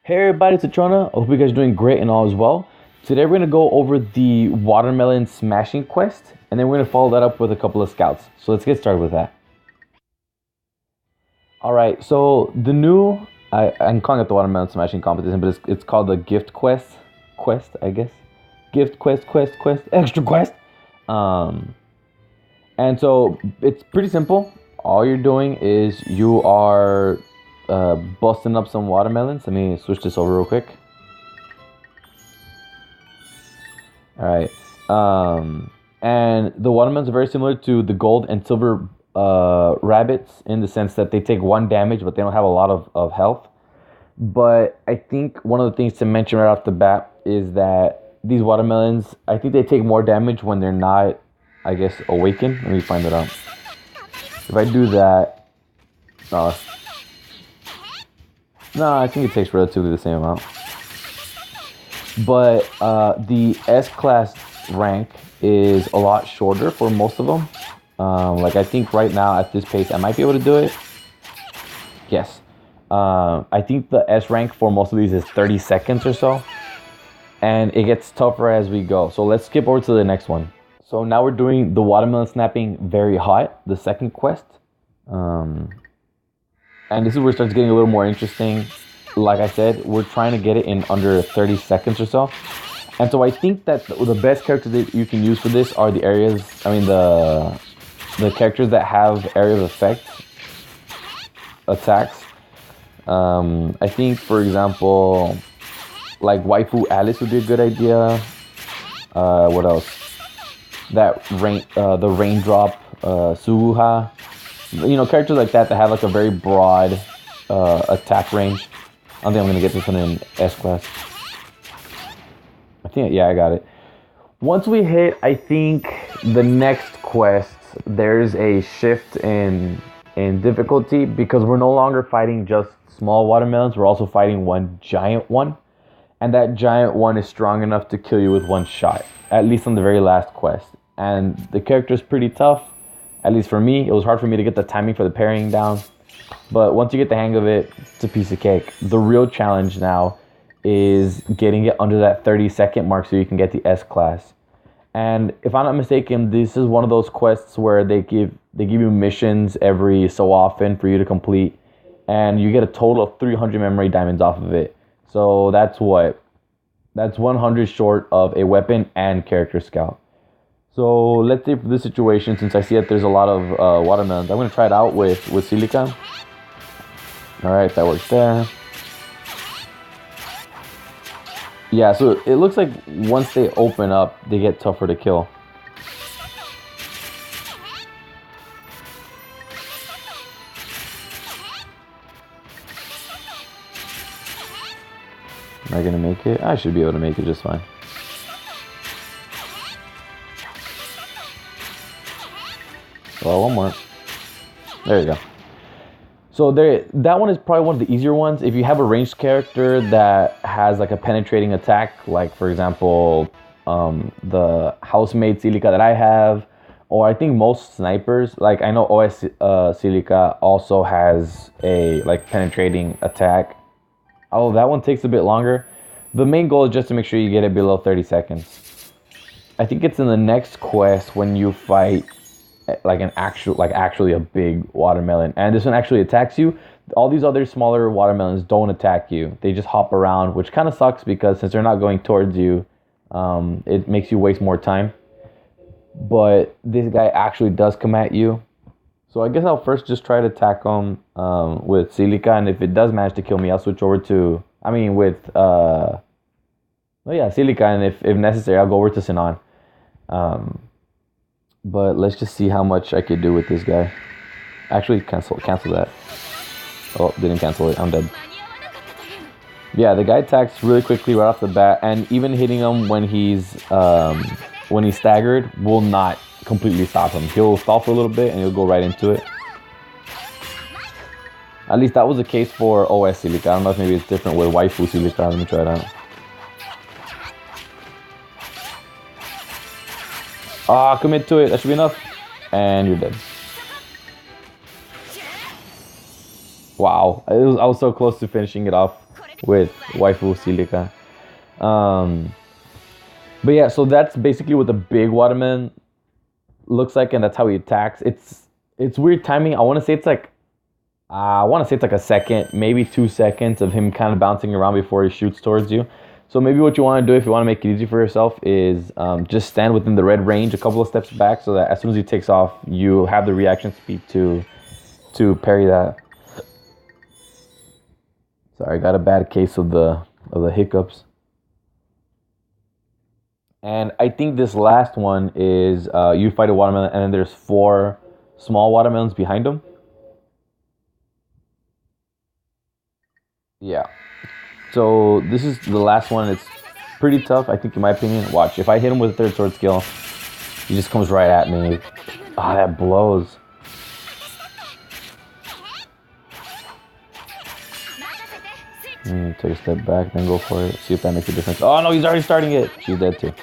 Hey everybody, it's Atrona. I hope you guys are doing great and all is well. Today we're going to go over the watermelon smashing quest, and then we're going to follow that up with a couple of scouts. So let's get started with that. Alright, so the new, I'm calling it the watermelon smashing competition, but it's called the gift quest, I guess. Gift quest, extra quest. And so it's pretty simple. All you're doing is you are busting up some watermelons. Let me switch this over real quick. All right. And the watermelons are very similar to the gold and silver rabbits in the sense that they take 1 damage, but they don't have a lot of health. But I think one of the things to mention right off the bat is that these watermelons, I think they take more damage when they're not, I guess, awakened. Let me find it out. If I do that, no, I think it takes relatively the same amount. But the S-class rank is a lot shorter for most of them. Like I think right now at this pace, I might be able to do it. Yes. I think the S rank for most of these is 30 seconds or so. And it gets tougher as we go. So let's skip over to the next one. So now we're doing the watermelon snapping very hot, the second quest. And this is where it starts getting a little more interesting. Like I said, we're trying to get it in under 30 seconds or so. And so I think that the best characters that you can use for this are the characters that have area of effect attacks. I think, for example, like Waifu Alice would be a good idea. What else? The raindrop, Suguha. You know, characters like that have like a very broad attack range. I don't think I'm going to get this one in S-class. I got it. Once we hit, I think, the next quest, there's a shift in difficulty because we're no longer fighting just small watermelons. We're also fighting one giant one. And that giant one is strong enough to kill you with 1 shot, at least on the very last quest. And the character is pretty tough, at least for me. It was hard for me to get the timing for the parrying down. But once you get the hang of it, it's a piece of cake. The real challenge now is getting it under that 30-second mark so you can get the S-class. And if I'm not mistaken, this is one of those quests where they give you missions every so often for you to complete. And you get a total of 300 memory diamonds off of it. So that's 100 short of a weapon and character scout. So let's say for this situation, since I see that there's a lot of watermelons, I'm going to try it out with Silica. Alright, that works there. Yeah, so it looks like once they open up, they get tougher to kill. Am I going to make it? I should be able to make it just fine. Well, one more. There you go. So that one is probably one of the easier ones. If you have a ranged character that has like a penetrating attack, like for example, the housemaid Silica that I have, or I think most snipers, like I know OS Silica also has a like penetrating attack. Oh, that one takes a bit longer. The main goal is just to make sure you get it below 30 seconds. I think it's in the next quest when you fight like actually a big watermelon, and this one actually attacks you. All these other smaller watermelons don't attack you. They just hop around, which kind of sucks because since they're not going towards you, it makes you waste more time. But this guy actually does come at you. So I guess I'll first just try to attack him with Silica, and if it does manage to kill me, I'll switch over to, Silica, and if necessary, I'll go over to Sinan. But let's just see how much I could do with this guy. Actually, cancel that. Oh, didn't cancel it. I'm dead. Yeah, the guy attacks really quickly right off the bat, and even hitting him when he's staggered will not completely stop him. He'll stall for a little bit, and he'll go right into it. At least that was the case for OS Silica. I don't know if maybe it's different with Waifu Silica. Let me try it out. Commit to it. That should be enough. And you're dead. Wow, I was so close to finishing it off with waifu Silica. But yeah, so that's basically what the big watermelon looks like, and that's how he attacks. It's weird timing. I want to say it's like a second, maybe 2 seconds of him kind of bouncing around before he shoots towards you. So maybe what you want to do if you want to make it easy for yourself is just stand within the red range a couple of steps back, so that as soon as he takes off, you have the reaction speed to parry that. Sorry, I got a bad case of the hiccups. And I think this last one is you fight a watermelon, and then there's 4 small watermelons behind him. Yeah. So this is the last one. It's pretty tough, I think, in my opinion. Watch, if I hit him with a 3rd sword skill, he just comes right at me. Ah, that blows. Take a step back, then go for it. See if that makes a difference. Oh no, he's already starting it. She's dead too.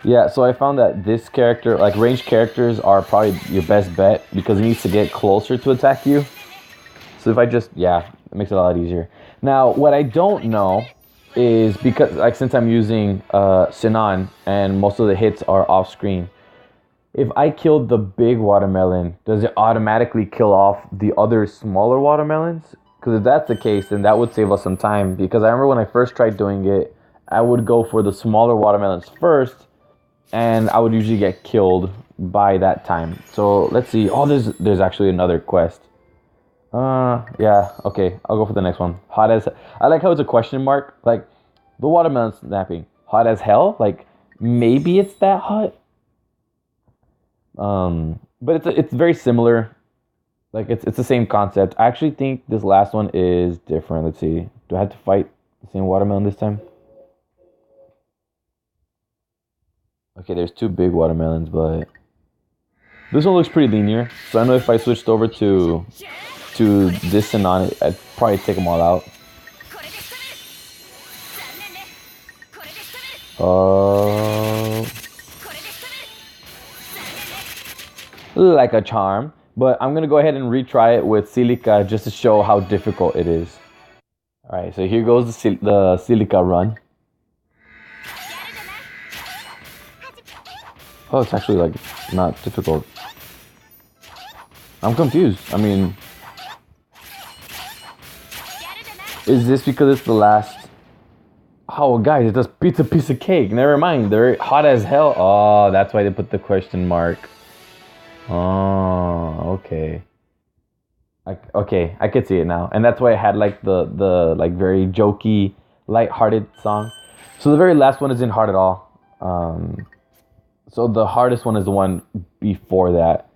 Yeah, so I found that this character, like ranged characters, are probably your best bet because he needs to get closer to attack you. So if I just, yeah, it makes it a lot easier. Now, what I don't know is because, like, since I'm using Sinan and most of the hits are off screen, if I killed the big watermelon, does it automatically kill off the other smaller watermelons? Because if that's the case, then that would save us some time. Because I remember when I first tried doing it, I would go for the smaller watermelons first, and I would usually get killed by that time. So let's see. Oh, there's actually another quest. Yeah, okay, I'll go for the next one. Hot as, I like how it's a question mark. Like, the watermelon snapping. Hot as hell? Like, maybe it's that hot? But it's very similar. Like, it's the same concept. I actually think this last one is different. Let's see. Do I have to fight the same watermelon this time? Okay, there's 2 big watermelons, but this one looks pretty linear. So I know if I switched over to this and on it, I'd probably take them all out. Like a charm. But I'm gonna go ahead and retry it with Silica just to show how difficult it is. Alright, so here goes the Silica run. Oh, it's actually like not difficult. I'm confused. I mean, is this because it's the last? Oh, guys, it's a piece of cake. Never mind. They're hot as hell. Oh, that's why they put the question mark. Oh, okay. Okay, I could see it now, and that's why I had like the like very jokey, light-hearted song. So the very last one isn't hard at all. So the hardest one is the one before that,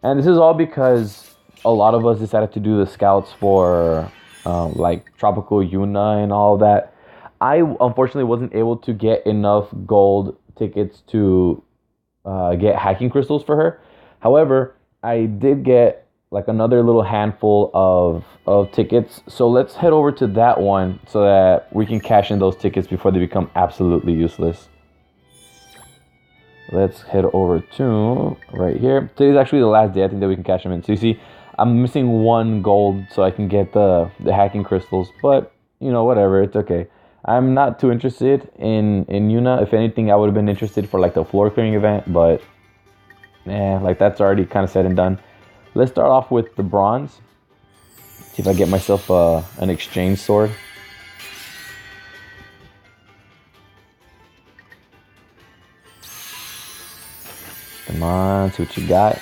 and this is all because a lot of us decided to do the scouts for like Tropical Yuna and all of that. I unfortunately wasn't able to get enough gold tickets to get hacking crystals for her. However, I did get like another little handful of tickets. So let's head over to that one so that we can cash in those tickets before they become absolutely useless. Let's head over to right here. Today's actually the last day I think that we can cash them in. So you see, I'm missing 1 gold so I can get the hacking crystals. But, you know, whatever, it's okay. I'm not too interested in Yuna. If anything, I would have been interested for like the floor clearing event, but like that's already kind of said and done. Let's start off with the bronze. See if I get myself an exchange sword. Come on, see what you got.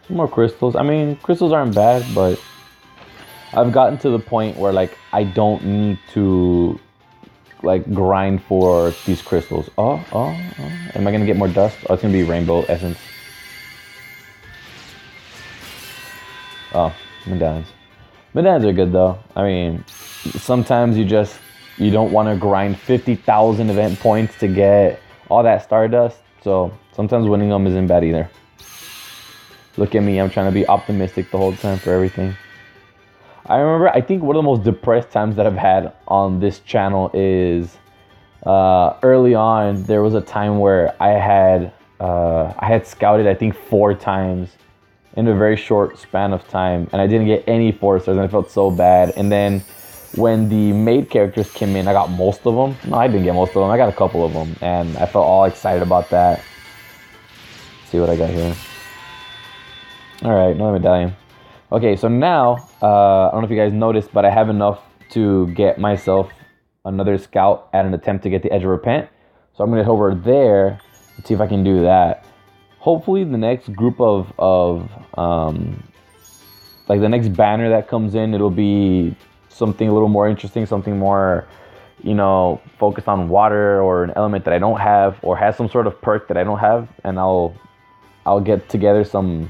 Some more crystals. I mean, crystals aren't bad, but I've gotten to the point where like I don't need to like grind for these crystals. Oh. Am I gonna get more dust? Oh, it's gonna be rainbow essence. Oh, medallions. Medallions are good though. I mean, sometimes you don't want to grind 50,000 event points to get all that stardust. So sometimes winning them isn't bad either. Look at me, I'm trying to be optimistic the whole time for everything. I think one of the most depressed times that I've had on this channel is early on. There was a time where I had scouted I think 4 times in a very short span of time, and I didn't get any 4 stars, and I felt so bad. And then when the maid characters came in, I got most of them. No, I didn't get most of them. I got a couple of them, and I felt all excited about that. Let's see what I got here. All right, another medallion. Okay, so now, I don't know if you guys noticed, but I have enough to get myself another scout at an attempt to get the Edge of Repent. So I'm going to head over there and see if I can do that. Hopefully the next group of like the next banner that comes in, it'll be something a little more interesting, something more, you know, focused on water or an element that I don't have, or has some sort of perk that I don't have, and I'll get together some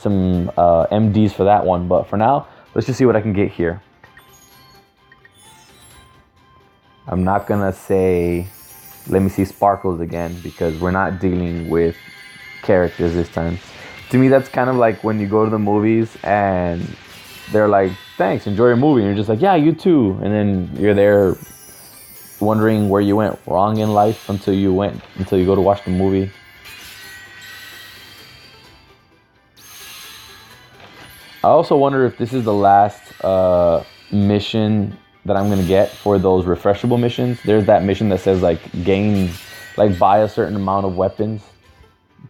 MDs for that one. But for now, let's just see what I can get here. I'm not gonna say let me see sparkles again, because we're not dealing with characters this time. To me, that's kind of like when you go to the movies and they're like, thanks, enjoy your movie, and you're just like, yeah, you too, and then you're there wondering where you went wrong in life until you go to watch the movie. I also wonder if this is the last mission that I'm gonna get for those refreshable missions. There's that mission that says like buy a certain amount of weapons.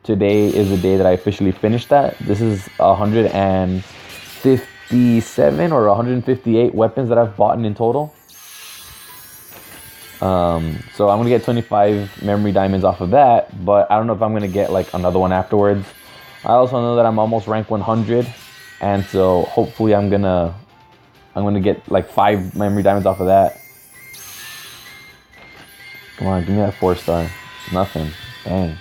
Today is the day that I officially finished that. This is 157 or 158 weapons that I've bought in total. So I'm gonna get 25 memory diamonds off of that, but I don't know if I'm gonna get like another one afterwards. I also know that I'm almost rank 100, and so hopefully I'm gonna get like 5 memory diamonds off of that. Come on, give me that 4-star. Nothing. Dang.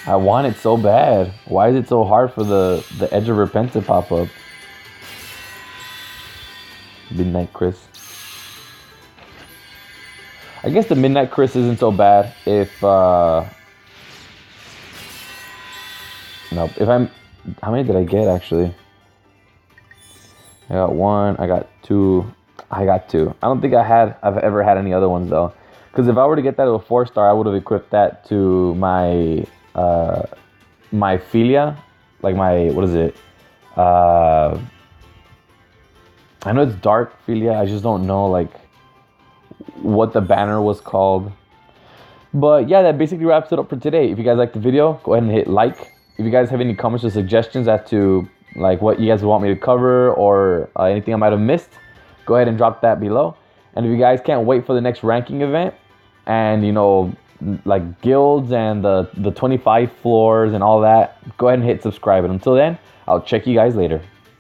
I want it so bad. Why is it so hard for the Edge of Repent to pop up? Midnight Chris. I guess the Midnight Chris isn't so bad if nope. If I'm, how many did I get actually? I got 1, I got 2, I got 2. I don't think I've ever had any other ones though. Because if I were to get that to a 4-star, I would have equipped that to my my Philia, like my, what is it? I know it's Dark Philia. I just don't know like what the banner was called. But yeah, that basically wraps it up for today. If you guys liked the video, go ahead and hit like. If you guys have any comments or suggestions as to like what you guys want me to cover, or anything I might have missed, go ahead and drop that below. And if you guys can't wait for the next ranking event, and you know, like guilds and the 25 floors and all that, go ahead and hit subscribe. And until then, I'll check you guys later.